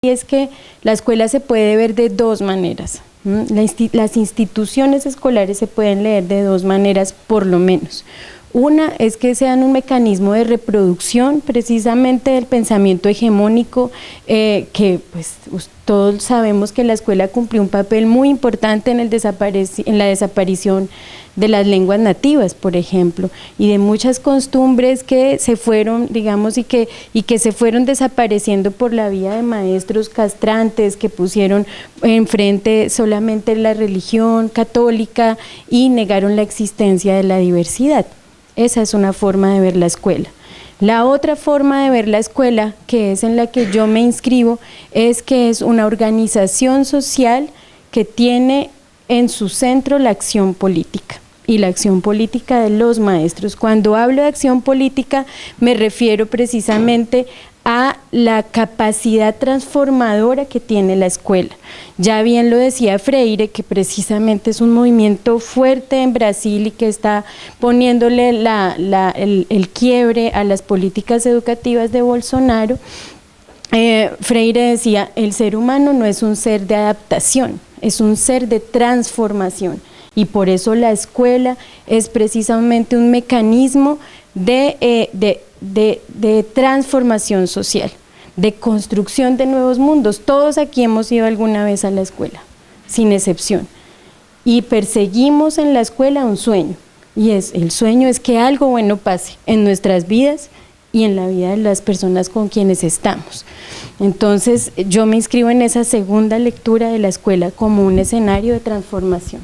y es que la escuela se puede ver de dos maneras. Las instituciones escolares se pueden leer de dos maneras por lo menos. Una es que sean un mecanismo de reproducción precisamente del pensamiento hegemónico, que pues todos sabemos que la escuela cumplió un papel muy importante en la desaparición de las lenguas nativas, por ejemplo, y de muchas costumbres que se fueron, digamos, y que se fueron desapareciendo por la vía de maestros castrantes que pusieron enfrente solamente la religión católica y negaron la existencia de la diversidad. Esa es una forma de ver la escuela. La otra forma de ver la escuela, que es en la que yo me inscribo, es que es una organización social que tiene en su centro la acción política y la acción política de los maestros. Cuando hablo de acción política me refiero precisamente a la capacidad transformadora que tiene la escuela. Ya bien lo decía Freire, que precisamente es un movimiento fuerte en Brasil y que está poniéndole el quiebre a las políticas educativas de Bolsonaro. Freire decía, el ser humano no es un ser de adaptación, es un ser de transformación, y por eso la escuela es precisamente un mecanismo de transformación social, de construcción de nuevos mundos. Todos aquí hemos ido alguna vez a la escuela, sin excepción, y perseguimos en la escuela un sueño, y el sueño es que algo bueno pase en nuestras vidas y en la vida de las personas con quienes estamos. Entonces yo me inscribo en esa segunda lectura de la escuela como un escenario de transformación.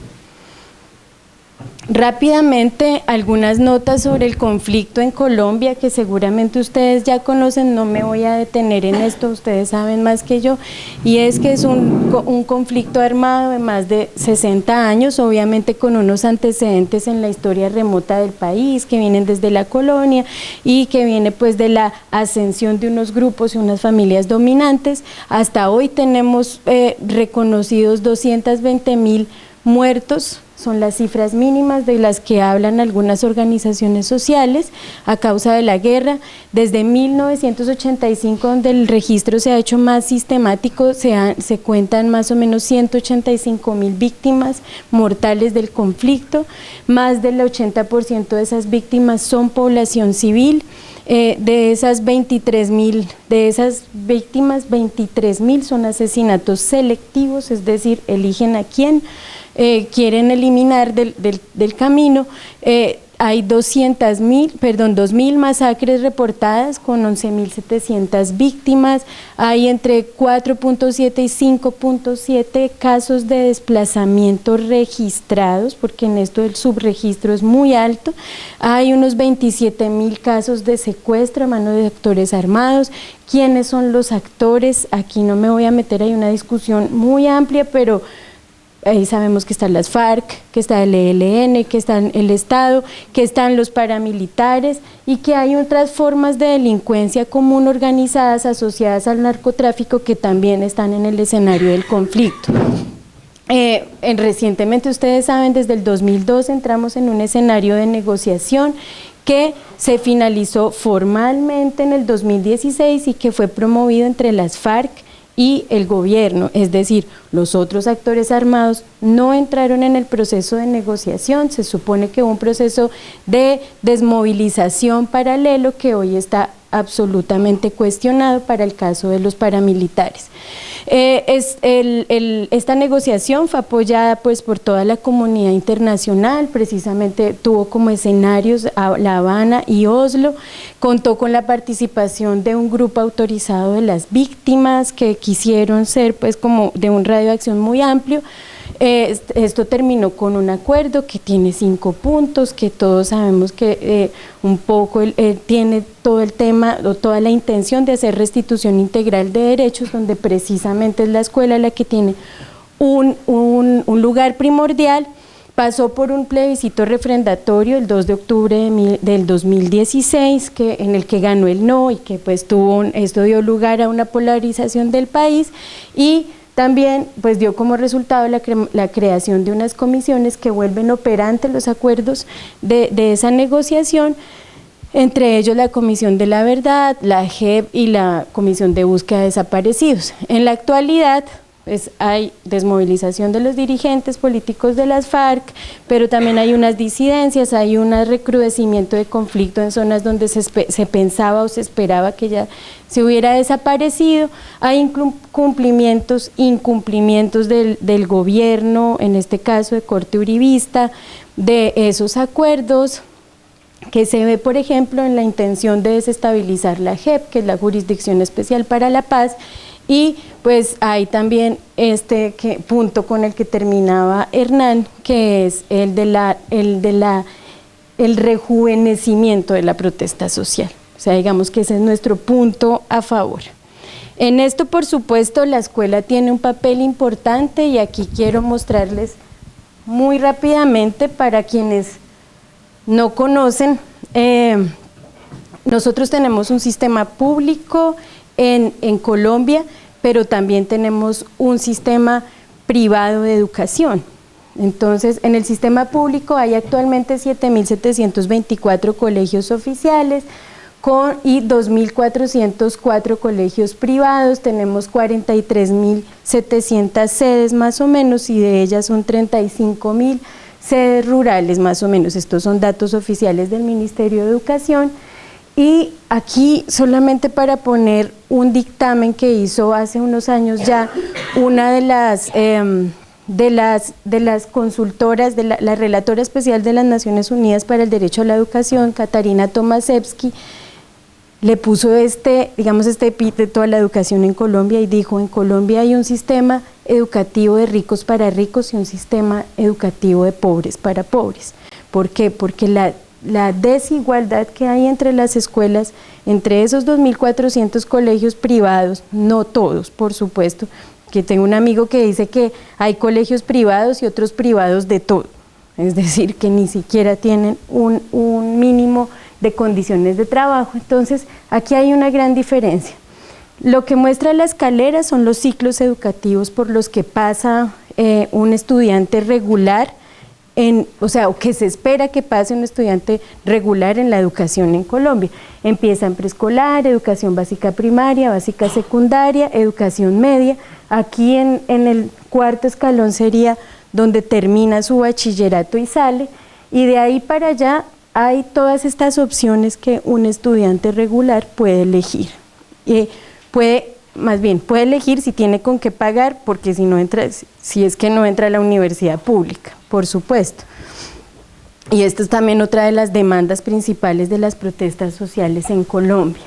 Rápidamente, algunas notas sobre el conflicto en Colombia que seguramente ustedes ya conocen, no me voy a detener en esto, ustedes saben más que yo, y es que es un conflicto armado de más de 60 años, obviamente con unos antecedentes en la historia remota del país, que vienen desde la colonia y que viene pues de la ascensión de unos grupos y unas familias dominantes. Hasta hoy tenemos reconocidos 220.000 muertos, son las cifras mínimas de las que hablan algunas organizaciones sociales a causa de la guerra. Desde 1985, donde el registro se ha hecho más sistemático, se cuentan más o menos 185.000 víctimas mortales del conflicto, más del 80% de esas víctimas son población civil. De esas víctimas, 23.000 son asesinatos selectivos, es decir, eligen a quién quieren eliminar del camino. Hay 2.000 masacres reportadas con 11.700 víctimas, hay entre 4.7 y 5.7 casos de desplazamiento registrados, porque en esto el subregistro es muy alto, hay unos 27.000 casos de secuestro a mano de actores armados. ¿Quiénes son los actores? Aquí no me voy a meter, hay una discusión muy amplia, pero ahí sabemos que están las FARC, que está el ELN, que está el Estado, que están los paramilitares y que hay otras formas de delincuencia común organizadas asociadas al narcotráfico que también están en el escenario del conflicto. Recientemente, ustedes saben, desde el 2002 entramos en un escenario de negociación que se finalizó formalmente en el 2016 y que fue promovido entre las FARC y el gobierno, es decir, los otros actores armados no entraron en el proceso de negociación. Se supone que hubo un proceso de desmovilización paralelo que hoy está absolutamente cuestionado para el caso de los paramilitares. Esta negociación fue apoyada pues por toda la comunidad internacional, precisamente tuvo como escenarios a La Habana y Oslo, contó con la participación de un grupo autorizado de las víctimas que quisieron ser pues como de un radio de acción muy amplio. Esto terminó con un acuerdo que tiene 5 puntos, que todos sabemos que un poco tiene todo el tema o toda la intención de hacer restitución integral de derechos, donde precisamente es la escuela la que tiene un lugar primordial. Pasó por un plebiscito refrendatorio el 2 de octubre del 2016, en el que ganó el no y que pues esto dio lugar a una polarización del país, y también pues dio como resultado la creación de unas comisiones que vuelven operantes los acuerdos de esa negociación. entre ellos la Comisión de la Verdad, la JEP y la Comisión de Búsqueda de Desaparecidos. En la actualidad, pues hay desmovilización de los dirigentes políticos de las FARC, pero también hay unas disidencias, hay un recrudecimiento de conflicto en zonas donde se pensaba o se esperaba que ya se hubiera desaparecido, hay incumplimientos del gobierno, en este caso de corte uribista, de esos acuerdos, que se ve, por ejemplo, en la intención de desestabilizar la JEP, que es la Jurisdicción Especial para la Paz, y pues hay también punto con el que terminaba Hernán, que es el rejuvenecimiento de la protesta social. O sea, digamos que ese es nuestro punto a favor. En esto, por supuesto, la escuela tiene un papel importante y aquí quiero mostrarles muy rápidamente para quienes no conocen. Nosotros tenemos un sistema público en Colombia, pero también tenemos un sistema privado de educación. Entonces, en el sistema público hay actualmente 7.724 colegios oficiales y 2.404 colegios privados, tenemos 43.700 sedes más o menos y de ellas son 35.000 sedes rurales más o menos. Estos son datos oficiales del Ministerio de Educación. Y aquí solamente para poner un dictamen que hizo hace unos años ya una de las consultoras, la relatora especial de las Naciones Unidas para el Derecho a la Educación, Katarina Tomaszewski, le puso digamos este epíteto a la educación en Colombia y dijo: en Colombia hay un sistema educativo de ricos para ricos y un sistema educativo de pobres para pobres. ¿Por qué? Porque la desigualdad que hay entre las escuelas, entre esos 2.400 colegios privados, no todos, por supuesto, que tengo un amigo que dice que hay colegios privados y otros privados de todo, es decir, que ni siquiera tienen un mínimo de condiciones de trabajo. Entonces, aquí hay una gran diferencia. Lo que muestra la escalera son los ciclos educativos por los que pasa un estudiante regular, o que se espera que pase un estudiante regular en la educación en Colombia. Empieza en preescolar, educación básica primaria, básica secundaria, educación media. Aquí en el cuarto escalón sería donde termina su bachillerato y sale, y de ahí para allá hay todas estas opciones que un estudiante regular puede elegir. Puede elegir si tiene con qué pagar, porque si es que no entra a la universidad pública, por supuesto. Y esta es también otra de las demandas principales de las protestas sociales en Colombia.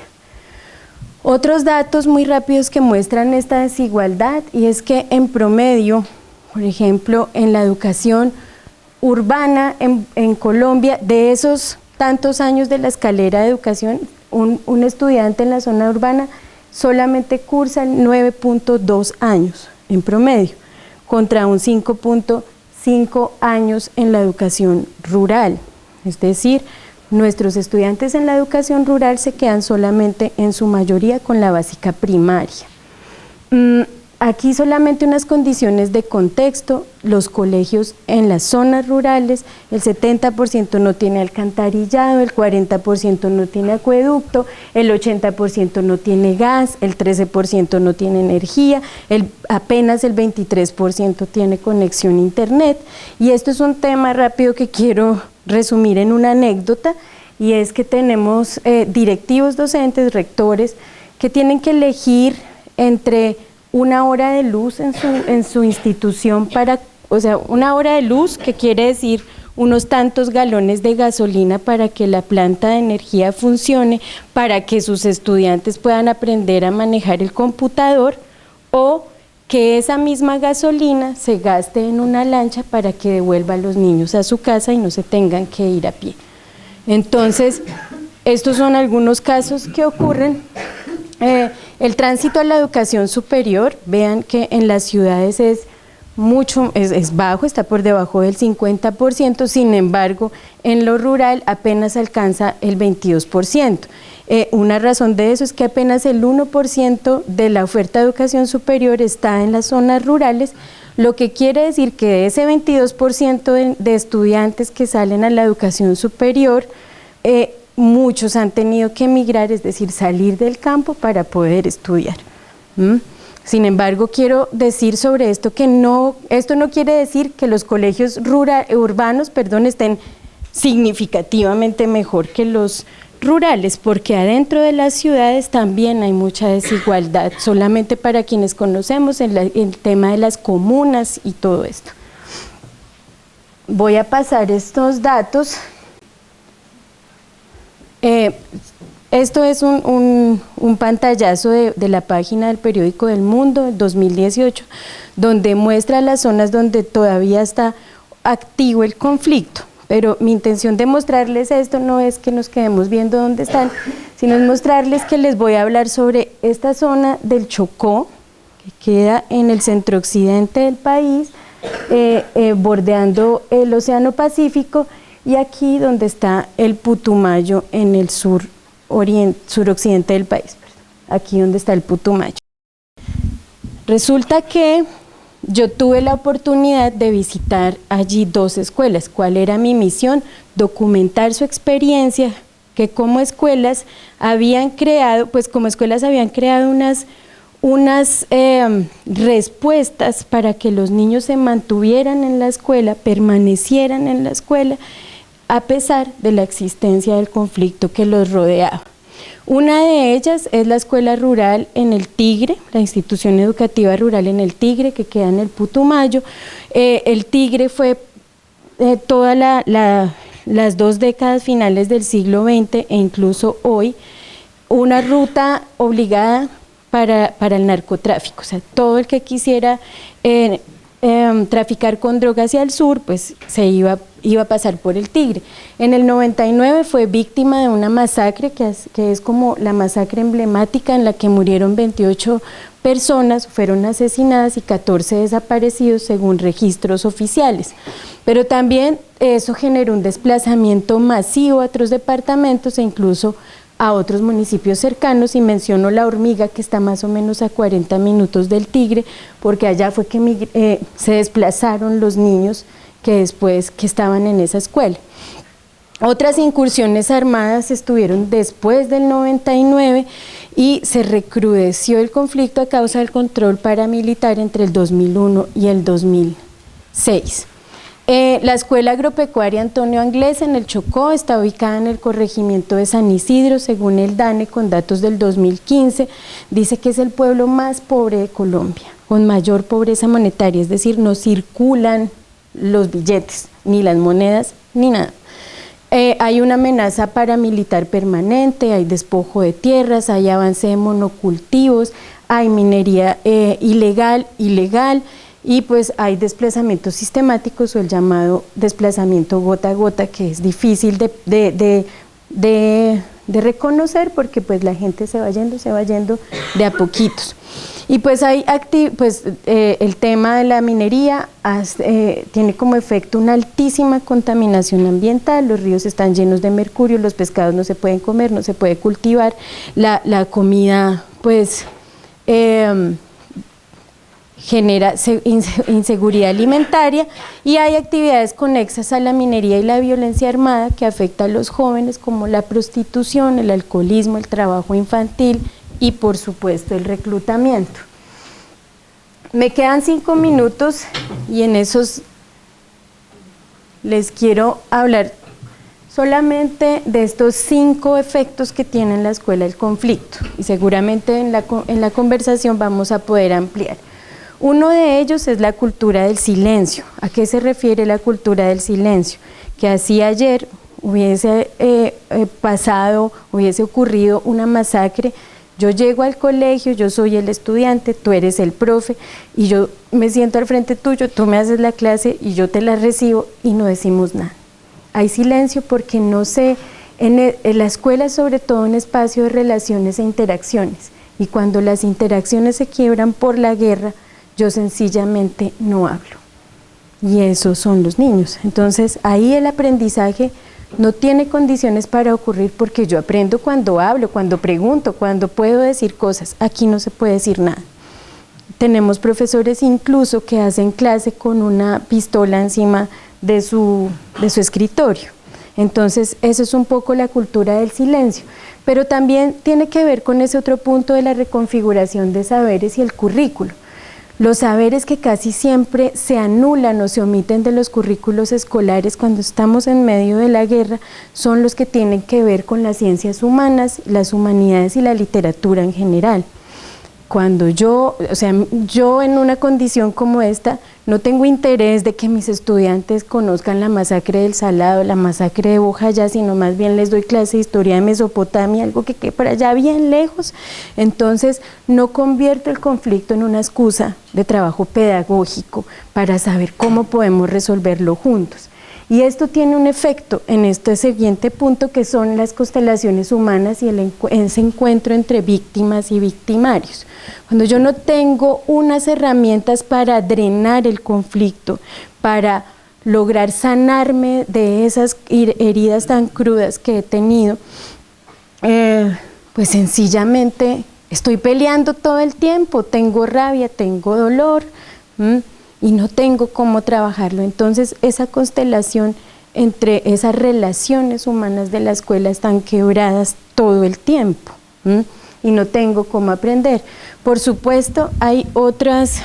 Otros datos muy rápidos que muestran esta desigualdad, y es que en promedio, por ejemplo, en la educación urbana en Colombia, de esos tantos años de la escalera de educación, un estudiante en la zona urbana solamente cursa 9.2 años en promedio, contra un 5.5 años en la educación rural. Es decir, nuestros estudiantes en la educación rural se quedan solamente en su mayoría con la básica primaria. Aquí solamente unas condiciones de contexto: los colegios en las zonas rurales, el 70% no tiene alcantarillado, el 40% no tiene acueducto, el 80% no tiene gas, el 13% no tiene energía, apenas el 23% tiene conexión a internet. Y esto es un tema rápido que quiero resumir en una anécdota, y es que tenemos directivos docentes, rectores, que tienen que elegir entre una hora de luz en su institución una hora de luz, que quiere decir unos tantos galones de gasolina para que la planta de energía funcione, para que sus estudiantes puedan aprender a manejar el computador, o que esa misma gasolina se gaste en una lancha para que devuelva a los niños a su casa y no se tengan que ir a pie. Entonces, estos son algunos casos que ocurren. El tránsito a la educación superior, vean que en las ciudades es bajo, está por debajo del 50%, sin embargo, en lo rural apenas alcanza el 22%. Una razón de eso es que apenas el 1% de la oferta de educación superior está en las zonas rurales, lo que quiere decir que de ese 22% de estudiantes que salen a la educación superior, muchos han tenido que emigrar, es decir, salir del campo para poder estudiar. Sin embargo, quiero decir sobre esto que esto no quiere decir que los colegios urbanos estén significativamente mejor que los rurales, porque adentro de las ciudades también hay mucha desigualdad, solamente para quienes conocemos el tema de las comunas y todo esto. Voy a pasar estos datos. Esto es un pantallazo de la página del periódico del Mundo, del 2018, donde muestra las zonas donde todavía está activo el conflicto. Pero mi intención de mostrarles esto no es que nos quedemos viendo dónde están, sino es mostrarles que les voy a hablar sobre esta zona del Chocó, que queda en el centro-occidente del país, bordeando el Océano Pacífico, y aquí donde está el Putumayo en el suroccidente del país, aquí donde está el Putumayo. Resulta que yo tuve la oportunidad de visitar allí 2 escuelas. ¿Cuál era mi misión? Documentar su experiencia, que como escuelas habían creado, unas respuestas para que los niños se mantuvieran en la escuela, permanecieran en la escuela, a pesar de la existencia del conflicto que los rodeaba. Una de ellas es la escuela rural en el Tigre, la institución educativa rural en el Tigre, que queda en el Putumayo. El Tigre fue todas las 2 décadas finales del siglo XX e incluso hoy una ruta obligada para el narcotráfico. O sea, todo el que quisiera traficar con drogas hacia el sur, pues se iba a pasar por el Tigre. En el 99 fue víctima de una masacre que es como la masacre emblemática, en la que murieron 28 personas, fueron asesinadas y 14 desaparecidos según registros oficiales. Pero también eso generó un desplazamiento masivo a otros departamentos e incluso a otros municipios cercanos, y menciono La Hormiga, que está más o menos a 40 minutos del Tigre, porque allá fue que se desplazaron los niños que estaban en esa escuela. Otras incursiones armadas estuvieron después del 99 y se recrudeció el conflicto a causa del control paramilitar entre el 2001 y el 2006. La Escuela Agropecuaria Antonio Anglés en el Chocó está ubicada en el corregimiento de San Isidro. Según el DANE, con datos del 2015, dice que es el pueblo más pobre de Colombia, con mayor pobreza monetaria, es decir, no circulan los billetes, ni las monedas, ni nada. Hay una amenaza paramilitar permanente, hay despojo de tierras, hay avance de monocultivos, hay minería ilegal, y pues hay desplazamientos sistemáticos o el llamado desplazamiento gota a gota, que es difícil de reconocer porque pues la gente se va yendo de a poquitos. Y pues el tema de la minería tiene como efecto una altísima contaminación ambiental. Los ríos están llenos de mercurio, los pescados no se pueden comer, no se puede cultivar, la comida pues genera inseguridad alimentaria, y hay actividades conexas a la minería y la violencia armada que afecta a los jóvenes, como la prostitución, el alcoholismo, el trabajo infantil y por supuesto el reclutamiento. Me quedan 5 minutos y en esos les quiero hablar solamente de estos 5 efectos que tiene en la escuela el conflicto, y seguramente en la conversación vamos a poder ampliar. Uno de ellos es la cultura del silencio. ¿A qué se refiere la cultura del silencio? Que así ayer hubiese ocurrido una masacre, yo llego al colegio, yo soy el estudiante, tú eres el profe, y yo me siento al frente tuyo, tú me haces la clase y yo te la recibo y no decimos nada. Hay silencio porque no sé, en la escuela es sobre todo un espacio de relaciones e interacciones, y cuando las interacciones se quiebran por la guerra, yo sencillamente no hablo, y esos son los niños. Entonces ahí el aprendizaje no tiene condiciones para ocurrir, porque yo aprendo cuando hablo, cuando pregunto, cuando puedo decir cosas. Aquí no se puede decir nada. Tenemos profesores incluso que hacen clase con una pistola encima de su escritorio. Entonces, eso es un poco la cultura del silencio, pero también tiene que ver con ese otro punto de la reconfiguración de saberes y el currículo. Los saberes que casi siempre se anulan o se omiten de los currículos escolares cuando estamos en medio de la guerra son los que tienen que ver con las ciencias humanas, las humanidades y la literatura en general. Cuando yo en una condición como esta, no tengo interés de que mis estudiantes conozcan la masacre del Salado, la masacre de Bojayá, sino más bien les doy clase de historia de Mesopotamia, algo que quede por allá bien lejos. Entonces, no convierto el conflicto en una excusa de trabajo pedagógico para saber cómo podemos resolverlo juntos. Y esto tiene un efecto en este siguiente punto, que son las constelaciones humanas y ese encuentro entre víctimas y victimarios. Cuando yo no tengo unas herramientas para drenar el conflicto, para lograr sanarme de esas heridas tan crudas que he tenido, pues sencillamente estoy peleando todo el tiempo, tengo rabia, tengo dolor, y no tengo cómo trabajarlo. Entonces, esa constelación entre esas relaciones humanas de la escuela están quebradas todo el tiempo, y no tengo cómo aprender. Por supuesto, hay otros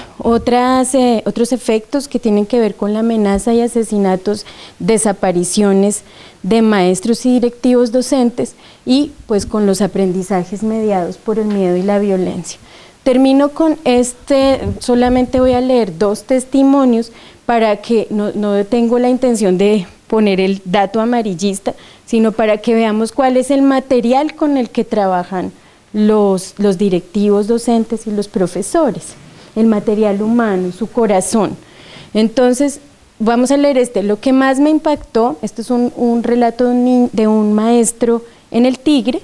efectos que tienen que ver con la amenaza y asesinatos, desapariciones de maestros y directivos docentes, y pues con los aprendizajes mediados por el miedo y la violencia. Termino con solamente voy a leer 2 testimonios para que no tengo la intención de poner el dato amarillista, sino para que veamos cuál es el material con el que trabajan los directivos docentes y los profesores, el material humano, su corazón. Entonces, vamos a leer lo que más me impactó. Esto es un relato de un maestro en el Tigre.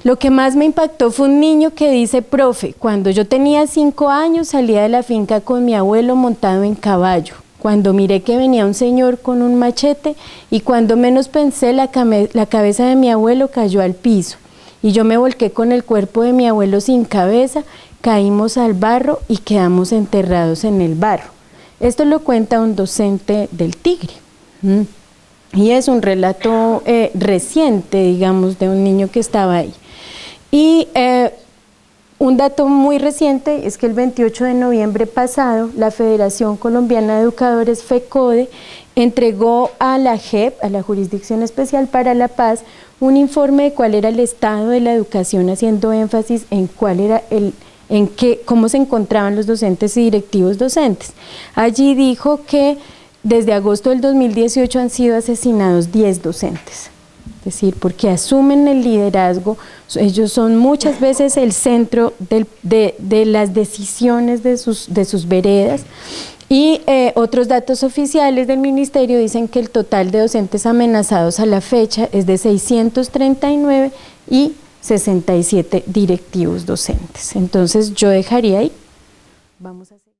Lo que más me impactó fue un niño que dice: profe, cuando yo tenía 5 años salía de la finca con mi abuelo montado en caballo. Cuando miré que venía un señor con un machete y cuando menos pensé la cabeza de mi abuelo cayó al piso y yo me volqué con el cuerpo de mi abuelo sin cabeza, caímos al barro y quedamos enterrados en el barro. Esto lo cuenta un docente del Tigre. Y es un relato reciente, digamos, de un niño que estaba ahí. Y un dato muy reciente es que el 28 de noviembre pasado, la Federación Colombiana de Educadores, FECODE, entregó a la JEP, a la Jurisdicción Especial para la Paz, un informe de cuál era el estado de la educación, haciendo énfasis en cuál era cómo se encontraban los docentes y directivos docentes. Allí dijo que desde agosto del 2018 han sido asesinados 10 docentes. Es decir, porque asumen el liderazgo, ellos son muchas veces el centro de las decisiones de sus veredas. Y otros datos oficiales del ministerio dicen que el total de docentes amenazados a la fecha es de 639 y 67 directivos docentes. Entonces yo dejaría ahí. Vamos a hacer